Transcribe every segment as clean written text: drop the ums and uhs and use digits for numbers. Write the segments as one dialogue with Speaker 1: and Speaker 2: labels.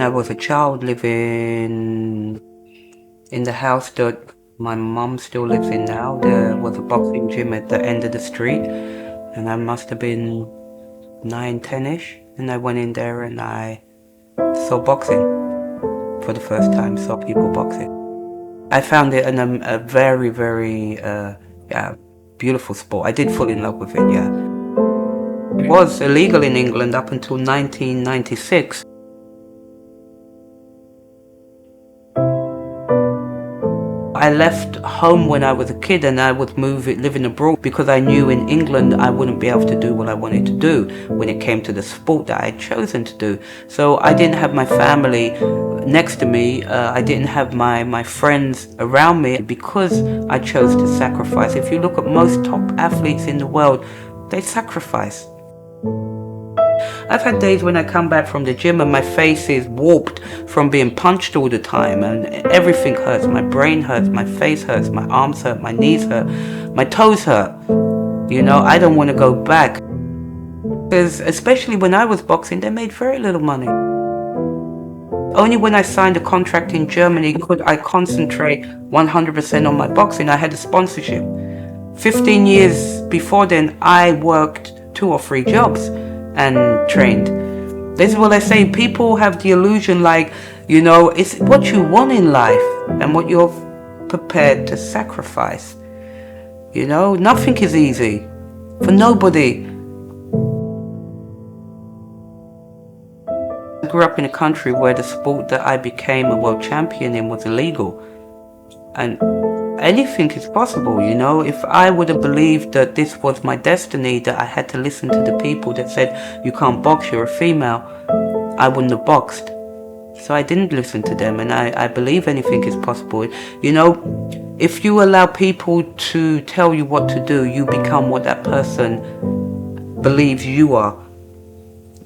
Speaker 1: when I was a child living in the house that my mum still lives in now, there was a boxing gym at the end of the street, and I must have been 9, 10-ish, and I went in there and I saw boxing for the first time, saw people boxing. I found it a very, very beautiful sport. I did fall in love with it, yeah. It was illegal in England up until 1996. I left home when I was a kid and I was living abroad because I knew in England I wouldn't be able to do what I wanted to do when it came to the sport that I had chosen to do. So I didn't have my family next to me, I didn't have my friends around me because I chose to sacrifice. If you look at most top athletes in the world, they sacrifice. I've had days when I come back from the gym and my face is warped from being punched all the time and everything hurts. My brain hurts, my face hurts, my arms hurt, my knees hurt, my toes hurt. You know, I don't want to go back. Because especially when I was boxing, they made very little money. Only when I signed a contract in Germany could I concentrate 100% on my boxing. I had a sponsorship. 15 years before then, I worked 2 or 3 jobs and trained. This is what I say, people have the illusion like, you know, it's what you want in life and what you're prepared to sacrifice. You know, nothing is easy for nobody. I grew up in a country where the sport that I became a world champion in was illegal. And anything is possible, you know. If I would have believed that this was my destiny, that I had to listen to the people that said, you can't box, you're a female, I wouldn't have boxed. So I didn't listen to them, and I believe anything is possible. You know, if you allow people to tell you what to do, you become what that person believes you are.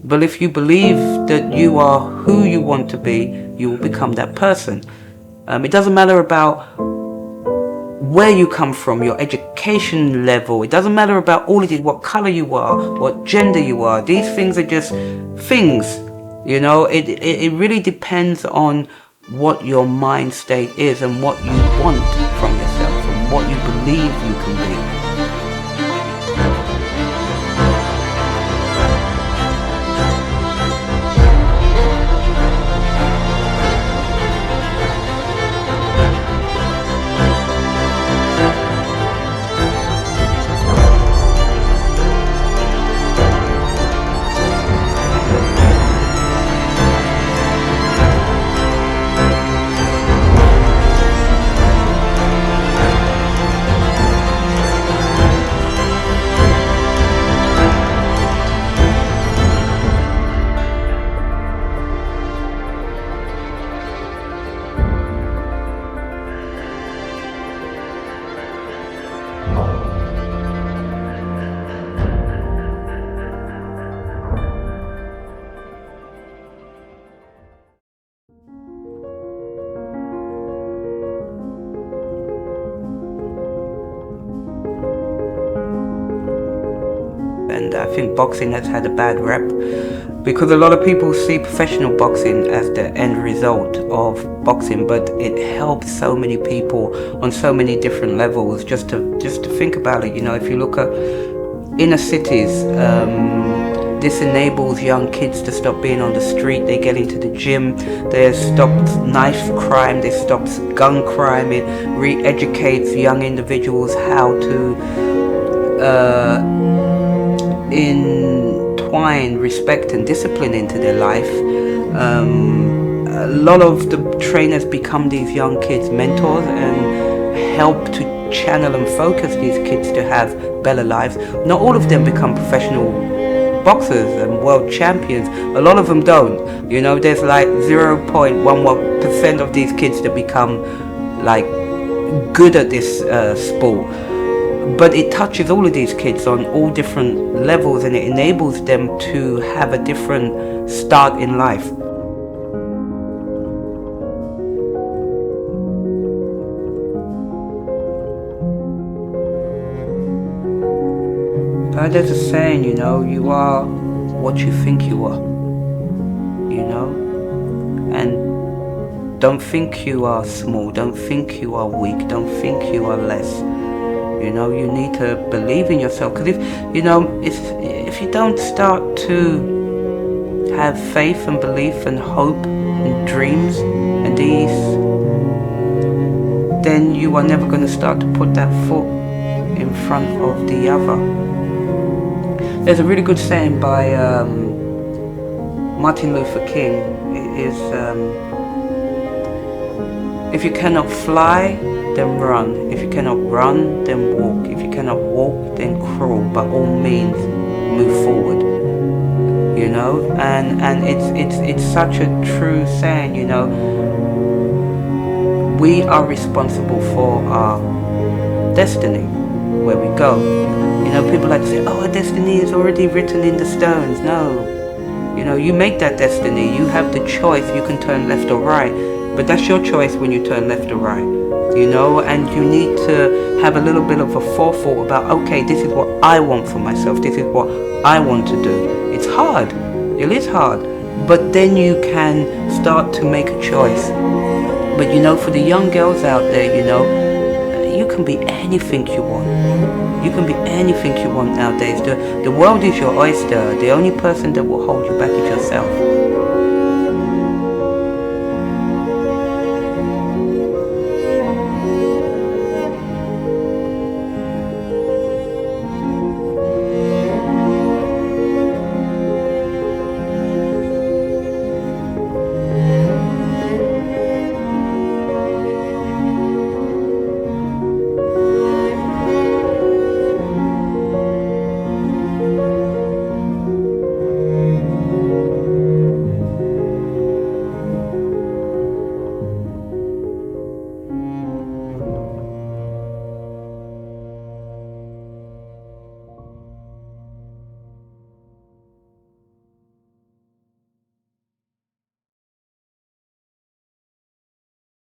Speaker 1: But if you believe that you are who you want to be, you will become that person. It doesn't matter about where you come from, your education level. It doesn't matter about all of it, what color you are, what gender you are. These things are just things, you know. It really depends on what your mind state is and what you want from yourself and what you believe you can be. And I think boxing has had a bad rep because a lot of people see professional boxing as the end result of boxing, but it helps so many people on so many different levels. Just to think about it, you know, if you look at inner cities, this enables young kids to stop being on the street. They get into the gym. They stops knife crime. They stops gun crime. It re-educates young individuals how to entwine respect and discipline into their life. A lot of the trainers become these young kids' mentors and help to channel and focus these kids to have better lives. Not all of them become professional boxers and world champions. A lot of them don't. You know, there's like 0.11% of these kids that become like good at this sport. But it touches all of these kids on all different levels, and it enables them to have a different start in life. There's a saying, you are what you think you are, Don't think you are small. Don't think you are weak. Don't think you are less. You know, you need to believe in yourself. Because if you don't start to have faith and belief and hope and dreams and ease, then you are never going to start to put that foot in front of the other. There's a really good saying by Martin Luther King. It is, if you cannot fly, then run. If you cannot run, then walk. If you cannot walk, then crawl. By all means, move forward. You know, and it's such a true saying. You know, we are responsible for our destiny, where we go. You know, people like to say, "Oh, our destiny is already written in the stones." No, you know, you make that destiny. You have the choice. You can turn left or right, but that's your choice when you turn left or right. You know, and you need to have a little bit of a forethought about, okay, this is what I want for myself. This is what I want to do. It's hard. It is hard, but then you can start to make a choice. But you know, for the young girls out there, you know, you can be anything you want. You can be anything you want nowadays. The world is your oyster. The only person that will hold you back is yourself.